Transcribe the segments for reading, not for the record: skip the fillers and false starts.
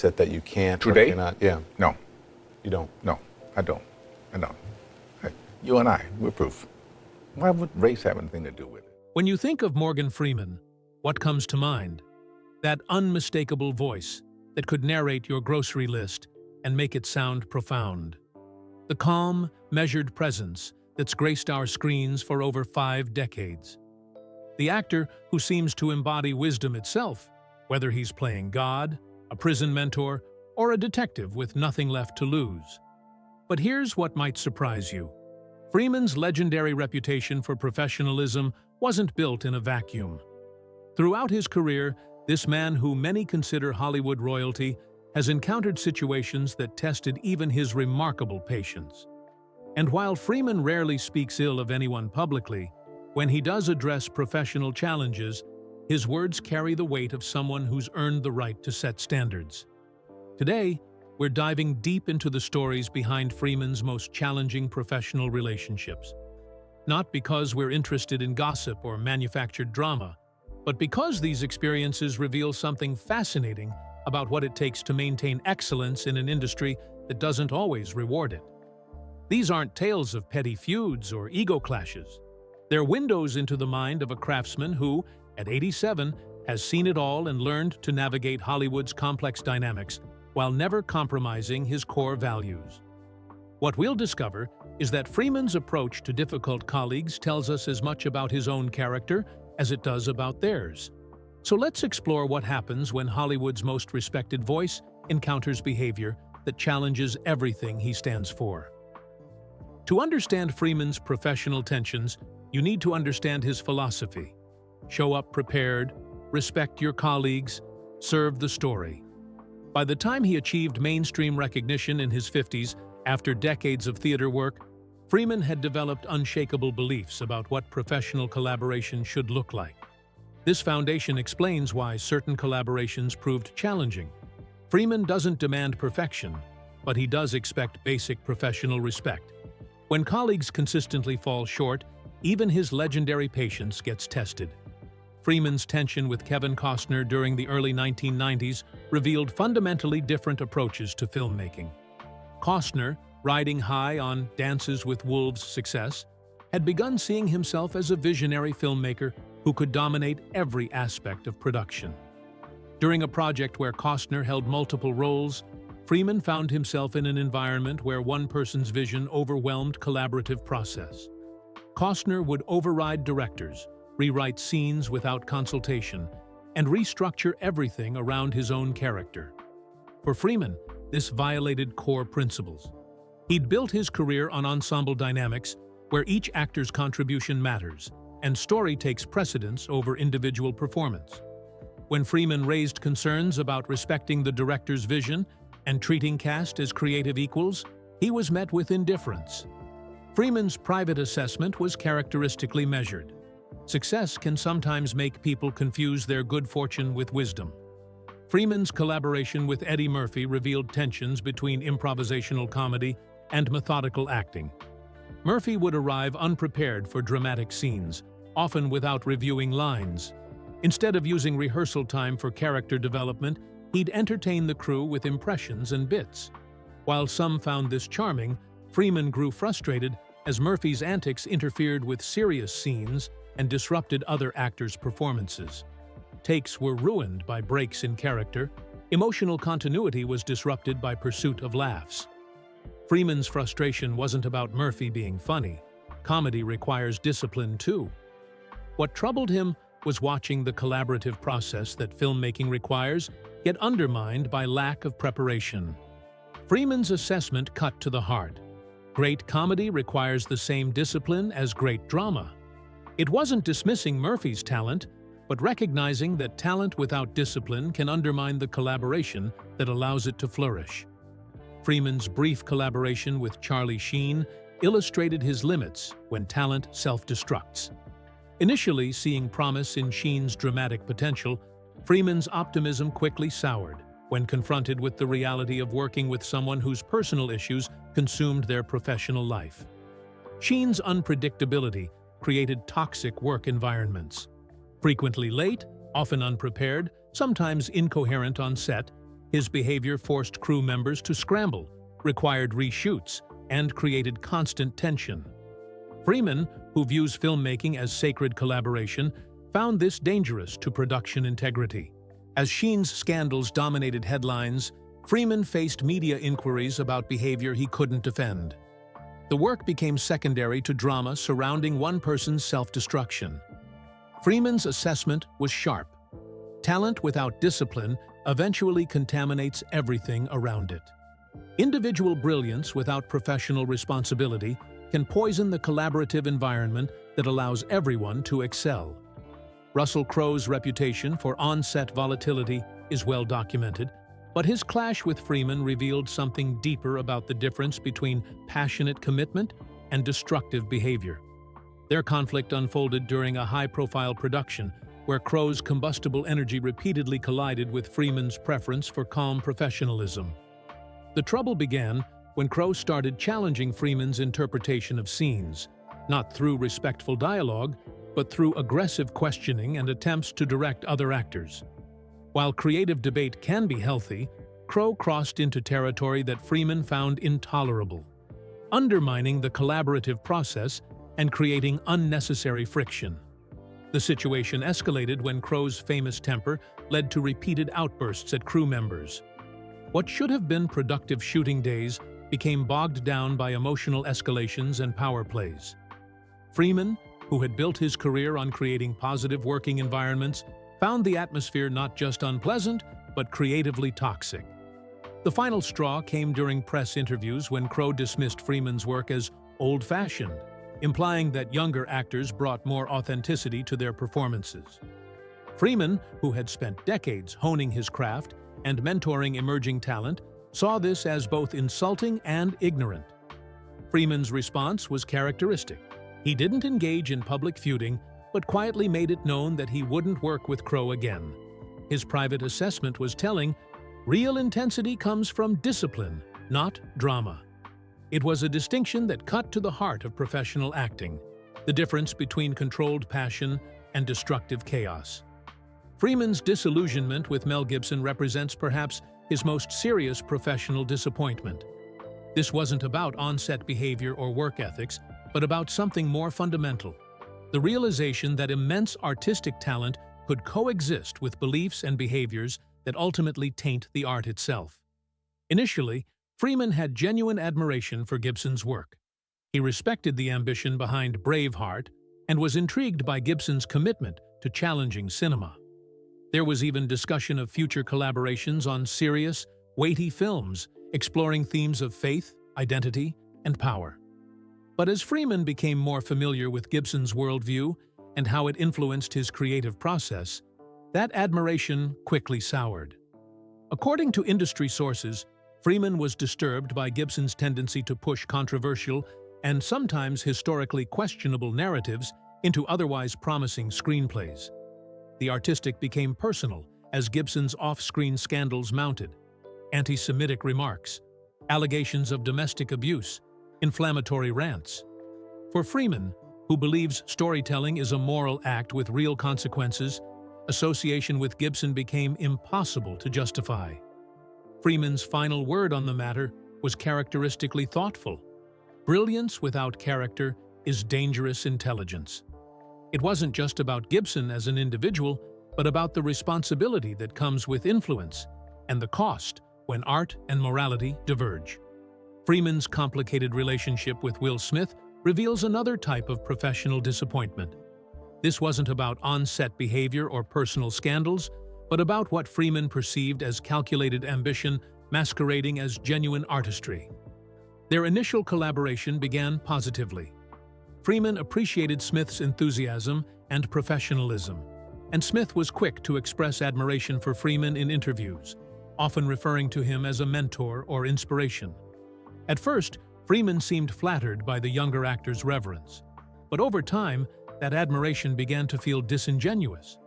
Said that you can't or Today? cannot. Yeah, No, you don't. no, I don't. I don't. You and I, we're proof. Why would race have anything to do with it? When you think of Morgan Freeman, what comes to mind? That unmistakable voice that could narrate your grocery list and make it sound profound. The calm, measured presence that's graced our screens for over 5 decades. The actor who seems to embody wisdom itself, whether he's playing God, a prison mentor, or a detective with nothing left to lose. But here's what might surprise you. Freeman's legendary reputation for professionalism wasn't built in a vacuum. Throughout his career, this man, who many consider Hollywood royalty, has encountered situations that tested even his remarkable patience. And while Freeman rarely speaks ill of anyone publicly, when he does address professional challenges, his words carry the weight of someone who's earned the right to set standards. Today, we're diving deep into the stories behind Freeman's most challenging professional relationships. Not because we're interested in gossip or manufactured drama, but because these experiences reveal something fascinating about what it takes to maintain excellence in an industry that doesn't always reward it. These aren't tales of petty feuds or ego clashes. They're windows into the mind of a craftsman who, at 87, has seen it all and learned to navigate Hollywood's complex dynamics while never compromising his core values. What we'll discover is that Freeman's approach to difficult colleagues tells us as much about his own character as it does about theirs. So let's explore what happens when Hollywood's most respected voice encounters behavior that challenges everything he stands for. To understand Freeman's professional tensions, you need to understand his philosophy. Show up prepared, respect your colleagues, serve the story. By the time he achieved mainstream recognition in his 50s, after decades of theater work, Freeman had developed unshakable beliefs about what professional collaboration should look like. This foundation explains why certain collaborations proved challenging. Freeman doesn't demand perfection, but he does expect basic professional respect. When colleagues consistently fall short, even his legendary patience gets tested. Freeman's tension with Kevin Costner during the early 1990s revealed fundamentally different approaches to filmmaking. Costner, riding high on Dances with Wolves' success, had begun seeing himself as a visionary filmmaker who could dominate every aspect of production. During a project where Costner held multiple roles, Freeman found himself in an environment where one person's vision overwhelmed collaborative process. Costner would override directors, rewrite scenes without consultation, and restructure everything around his own character. For Freeman, this violated core principles. He'd built his career on ensemble dynamics, where each actor's contribution matters, and story takes precedence over individual performance. When Freeman raised concerns about respecting the director's vision and treating cast as creative equals, he was met with indifference. Freeman's private assessment was characteristically measured. Success can sometimes make people confuse their good fortune with wisdom. Freeman's collaboration with Eddie Murphy revealed tensions between improvisational comedy and methodical acting. Murphy would arrive unprepared for dramatic scenes, often without reviewing lines. Instead of using rehearsal time for character development, he'd entertain the crew with impressions and bits. While some found this charming, Freeman grew frustrated as Murphy's antics interfered with serious scenes and disrupted other actors' performances. Takes were ruined by breaks in character. Emotional continuity was disrupted by pursuit of laughs. Freeman's frustration wasn't about Murphy being funny. Comedy requires discipline too. What troubled him was watching the collaborative process that filmmaking requires get undermined by lack of preparation. Freeman's assessment cut to the heart. Great comedy requires the same discipline as great drama. It wasn't dismissing Murphy's talent, but recognizing that talent without discipline can undermine the collaboration that allows it to flourish. Freeman's brief collaboration with Charlie Sheen illustrated his limits when talent self-destructs. Initially seeing promise in Sheen's dramatic potential, Freeman's optimism quickly soured when confronted with the reality of working with someone whose personal issues consumed their professional life. Sheen's unpredictability created toxic work environments. Frequently late, often unprepared, sometimes incoherent on set, His behavior forced crew members to scramble, required reshoots, and created constant tension. Freeman, who views filmmaking as sacred collaboration, found this dangerous to production integrity. As Sheen's scandals dominated headlines, Freeman faced media inquiries about behavior he couldn't defend. The work became secondary to drama surrounding one person's self-destruction. Freeman's assessment was sharp. Talent without discipline eventually contaminates everything around it. Individual brilliance without professional responsibility can poison the collaborative environment that allows everyone to excel. Russell Crowe's reputation for on-set volatility is well documented, but his clash with Freeman revealed something deeper about the difference between passionate commitment and destructive behavior. Their conflict unfolded during a high-profile production where Crowe's combustible energy repeatedly collided with Freeman's preference for calm professionalism. The trouble began when Crowe started challenging Freeman's interpretation of scenes, not through respectful dialogue, but through aggressive questioning and attempts to direct other actors. While creative debate can be healthy, Crowe crossed into territory that Freeman found intolerable, undermining the collaborative process and creating unnecessary friction. The situation escalated when Crowe's famous temper led to repeated outbursts at crew members. What should have been productive shooting days became bogged down by emotional escalations and power plays. Freeman, who had built his career on creating positive working environments, found the atmosphere not just unpleasant, but creatively toxic. The final straw came during press interviews when Crowe dismissed Freeman's work as old-fashioned, implying that younger actors brought more authenticity to their performances. Freeman, who had spent decades honing his craft and mentoring emerging talent, saw this as both insulting and ignorant. Freeman's response was characteristic. He didn't engage in public feuding, but quietly made it known that he wouldn't work with Crowe again. His private assessment was telling, real intensity comes from discipline, not drama. It was a distinction that cut to the heart of professional acting, the difference between controlled passion and destructive chaos. Freeman's disillusionment with Mel Gibson represents perhaps his most serious professional disappointment. This wasn't about on-set behavior or work ethics, but about something more fundamental: the realization that immense artistic talent could coexist with beliefs and behaviors that ultimately taint the art itself. Initially, Freeman had genuine admiration for Gibson's work. He respected the ambition behind Braveheart and was intrigued by Gibson's commitment to challenging cinema. There was even discussion of future collaborations on serious, weighty films, exploring themes of faith, identity, and power. But as Freeman became more familiar with Gibson's worldview and how it influenced his creative process, that admiration quickly soured. According to industry sources, Freeman was disturbed by Gibson's tendency to push controversial and sometimes historically questionable narratives into otherwise promising screenplays. The artistic became personal as Gibson's off-screen scandals mounted: anti-Semitic remarks, allegations of domestic abuse, inflammatory rants. For Freeman, who believes storytelling is a moral act with real consequences, association with Gibson became impossible to justify. Freeman's final word on the matter was characteristically thoughtful. Brilliance without character is dangerous intelligence. It wasn't just about Gibson as an individual, but about the responsibility that comes with influence and the cost when art and morality diverge. Freeman's complicated relationship with Will Smith reveals another type of professional disappointment. This wasn't about on-set behavior or personal scandals, but about what Freeman perceived as calculated ambition masquerading as genuine artistry. Their initial collaboration began positively. Freeman appreciated Smith's enthusiasm and professionalism, and Smith was quick to express admiration for Freeman in interviews, often referring to him as a mentor or inspiration. At first, Freeman seemed flattered by the younger actor's reverence, but over time, that admiration began to feel disingenuous.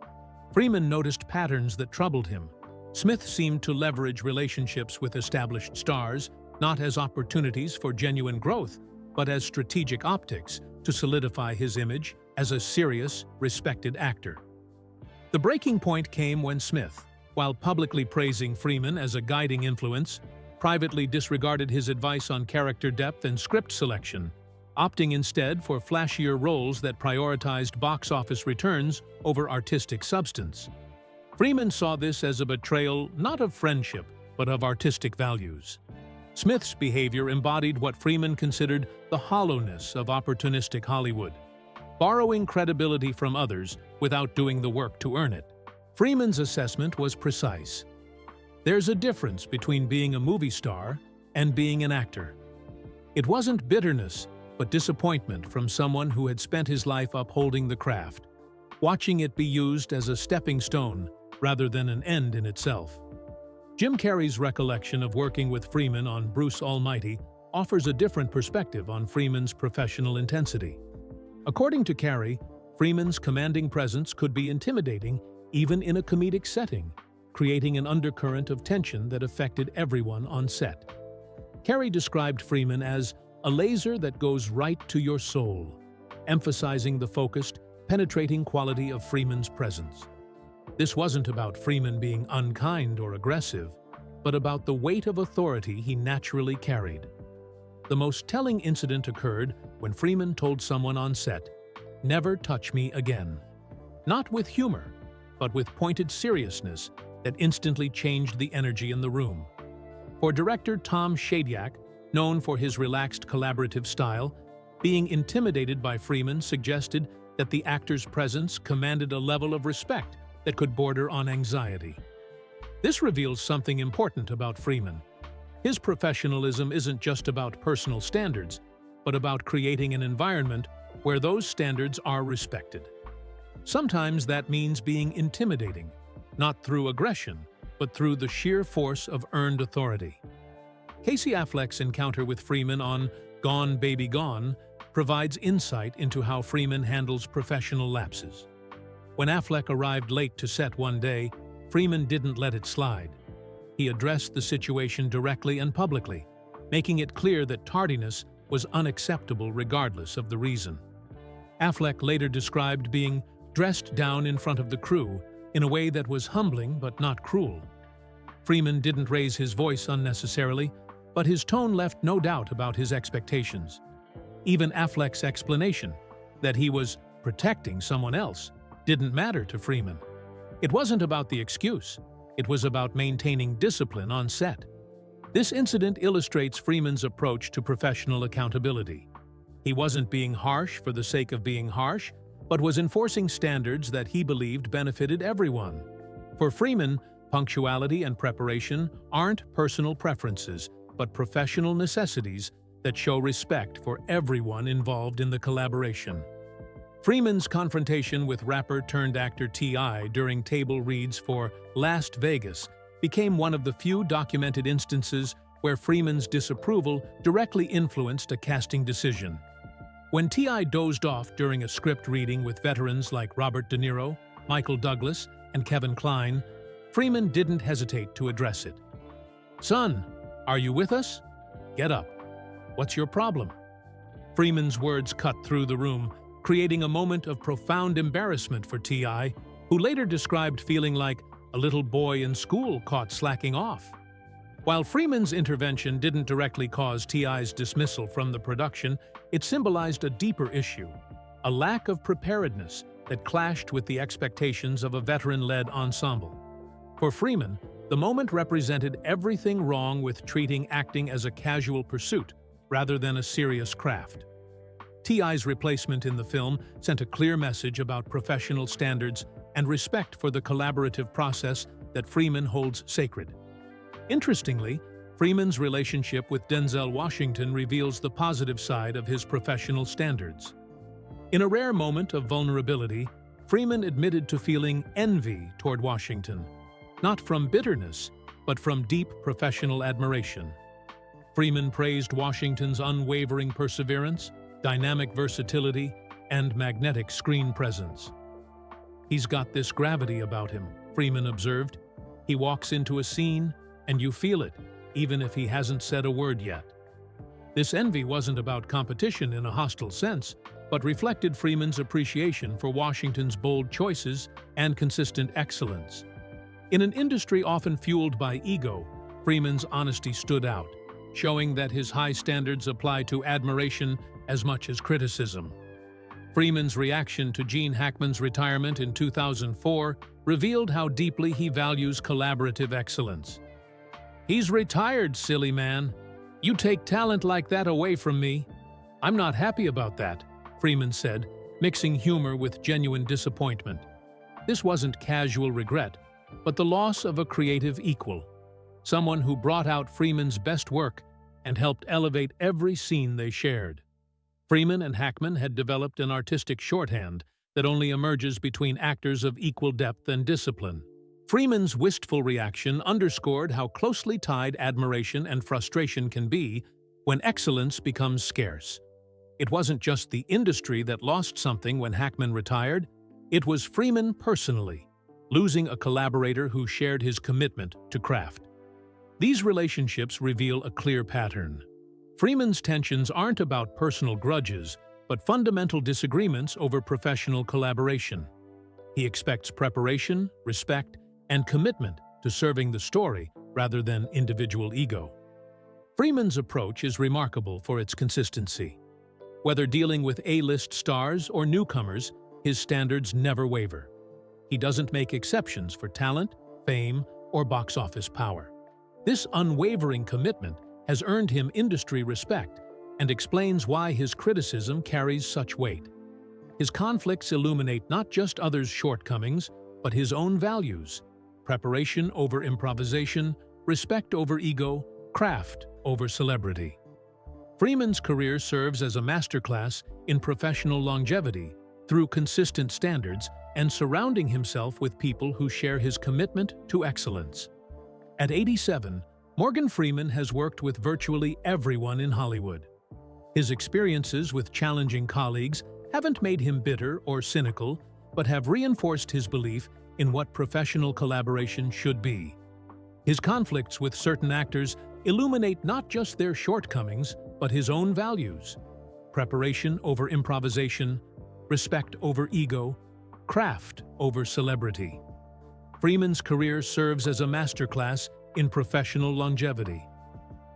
Freeman noticed patterns that troubled him. Smith seemed to leverage relationships with established stars, not as opportunities for genuine growth, but as strategic optics to solidify his image as a serious, respected actor. The breaking point came when Smith, while publicly praising Freeman as a guiding influence, privately disregarded his advice on character depth and script selection, opting instead for flashier roles that prioritized box office returns over artistic substance. Freeman saw this as a betrayal not of friendship, but of artistic values. Smith's behavior embodied what Freeman considered the hollowness of opportunistic Hollywood, borrowing credibility from others without doing the work to earn it. Freeman's assessment was precise. There's a difference between being a movie star and being an actor. It wasn't bitterness, but disappointment from someone who had spent his life upholding the craft, watching it be used as a stepping stone rather than an end in itself. Jim Carrey's recollection of working with Freeman on Bruce Almighty offers a different perspective on Freeman's professional intensity. According to Carrey, Freeman's commanding presence could be intimidating even in a comedic setting, creating an undercurrent of tension that affected everyone on set. Carrey described Freeman as a laser that goes right to your soul, emphasizing the focused, penetrating quality of Freeman's presence. This wasn't about Freeman being unkind or aggressive, but about the weight of authority he naturally carried. The most telling incident occurred when Freeman told someone on set, "Never touch me again." Not with humor, but with pointed seriousness that instantly changed the energy in the room. For director Tom Shadyac, known for his relaxed collaborative style, being intimidated by Freeman suggested that the actor's presence commanded a level of respect that could border on anxiety. This reveals something important about Freeman. His professionalism isn't just about personal standards, but about creating an environment where those standards are respected. Sometimes that means being intimidating, not through aggression, but through the sheer force of earned authority. Casey Affleck's encounter with Freeman on Gone Baby Gone provides insight into how Freeman handles professional lapses. When Affleck arrived late to set one day, Freeman didn't let it slide. He addressed the situation directly and publicly, making it clear that tardiness was unacceptable regardless of the reason. Affleck later described being dressed down in front of the crew in a way that was humbling but not cruel. Freeman didn't raise his voice unnecessarily, but his tone left no doubt about his expectations. Even Affleck's explanation, that he was protecting someone else, didn't matter to Freeman. It wasn't about the excuse, it was about maintaining discipline on set. This incident illustrates Freeman's approach to professional accountability. He wasn't being harsh for the sake of being harsh, but was enforcing standards that he believed benefited everyone. For Freeman, punctuality and preparation aren't personal preferences, but professional necessities that show respect for everyone involved in the collaboration. Freeman's confrontation with rapper-turned-actor T.I. during table reads for Las Vegas became one of the few documented instances where Freeman's disapproval directly influenced a casting decision. When T.I. dozed off during a script reading with veterans like Robert De Niro, Michael Douglas, and Kevin Kline, Freeman didn't hesitate to address it. "Son, are you with us? Get up. What's your problem?" Freeman's words cut through the room, creating a moment of profound embarrassment for T.I., who later described feeling like a little boy in school caught slacking off. While Freeman's intervention didn't directly cause T.I.'s dismissal from the production, it symbolized a deeper issue, a lack of preparedness that clashed with the expectations of a veteran-led ensemble. For Freeman, the moment represented everything wrong with treating acting as a casual pursuit rather than a serious craft. T.I.'s replacement in the film sent a clear message about professional standards and respect for the collaborative process that Freeman holds sacred. Interestingly, Freeman's relationship with Denzel Washington reveals the positive side of his professional standards. In a rare moment of vulnerability, Freeman admitted to feeling envy toward Washington, not from bitterness, but from deep professional admiration. Freeman praised Washington's unwavering perseverance, dynamic versatility, and magnetic screen presence. "He's got this gravity about him," Freeman observed. "He walks into a scene, and you feel it, even if he hasn't said a word yet." This envy wasn't about competition in a hostile sense, but reflected Freeman's appreciation for Washington's bold choices and consistent excellence. In an industry often fueled by ego, Freeman's honesty stood out, showing that his high standards apply to admiration as much as criticism. Freeman's reaction to Gene Hackman's retirement in 2004 revealed how deeply he values collaborative excellence. "He's retired, silly man. You take talent like that away from me. I'm not happy about that," Freeman said, mixing humor with genuine disappointment. This wasn't casual regret, but the loss of a creative equal, someone who brought out Freeman's best work and helped elevate every scene they shared. Freeman and Hackman had developed an artistic shorthand that only emerges between actors of equal depth and discipline. Freeman's wistful reaction underscored how closely tied admiration and frustration can be when excellence becomes scarce. It wasn't just the industry that lost something when Hackman retired, it was Freeman personally, losing a collaborator who shared his commitment to craft. These relationships reveal a clear pattern. Freeman's tensions aren't about personal grudges, but fundamental disagreements over professional collaboration. He expects preparation, respect, and commitment to serving the story rather than individual ego. Freeman's approach is remarkable for its consistency. Whether dealing with A-list stars or newcomers, his standards never waver. He doesn't make exceptions for talent, fame, or box office power. This unwavering commitment has earned him industry respect and explains why his criticism carries such weight. His conflicts illuminate not just others' shortcomings, but his own values: preparation over improvisation, respect over ego, craft over celebrity. Freeman's career serves as a masterclass in professional longevity through consistent standards and surrounding himself with people who share his commitment to excellence. At 87, Morgan Freeman has worked with virtually everyone in Hollywood. His experiences with challenging colleagues haven't made him bitter or cynical, but have reinforced his belief in what professional collaboration should be. His conflicts with certain actors illuminate not just their shortcomings, but his own values: preparation over improvisation, respect over ego, craft over celebrity. Freeman's career serves as a masterclass in professional longevity.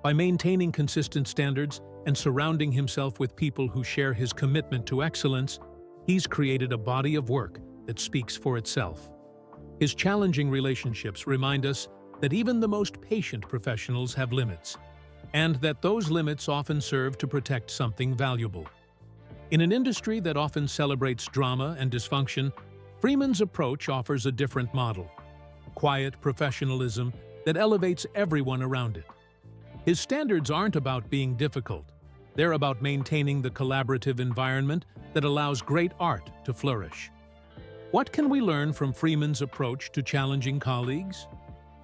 By maintaining consistent standards and surrounding himself with people who share his commitment to excellence, he's created a body of work that speaks for itself. His challenging relationships remind us that even the most patient professionals have limits, and that those limits often serve to protect something valuable. In an industry that often celebrates drama and dysfunction, Freeman's approach offers a different model: quiet professionalism that elevates everyone around it. His standards aren't about being difficult. They're about maintaining the collaborative environment that allows great art to flourish. What can we learn from Freeman's approach to challenging colleagues?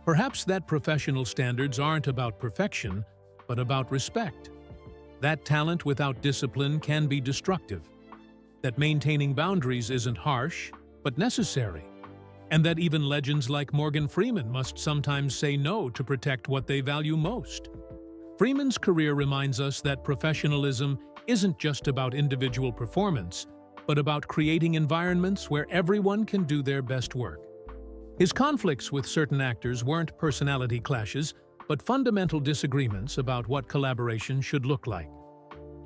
Perhaps that professional standards aren't about perfection, but about respect. That talent without discipline can be destructive. That maintaining boundaries isn't harsh, but necessary. And that even legends like Morgan Freeman must sometimes say no to protect what they value most. Freeman's career reminds us that professionalism isn't just about individual performance, but about creating environments where everyone can do their best work. His conflicts with certain actors weren't personality clashes, but fundamental disagreements about what collaboration should look like.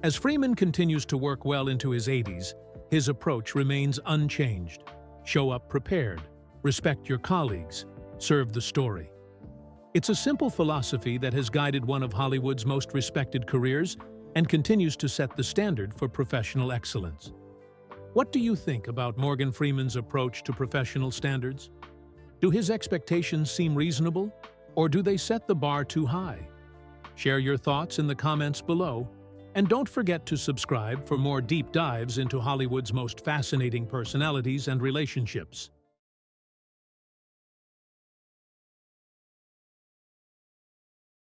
As Freeman continues to work well into his 80s, his approach remains unchanged. Show up prepared, respect your colleagues, serve the story. It's a simple philosophy that has guided one of Hollywood's most respected careers and continues to set the standard for professional excellence. What do you think about Morgan Freeman's approach to professional standards? Do his expectations seem reasonable, or do they set the bar too high? Share your thoughts in the comments below, and don't forget to subscribe for more deep dives into Hollywood's most fascinating personalities and relationships.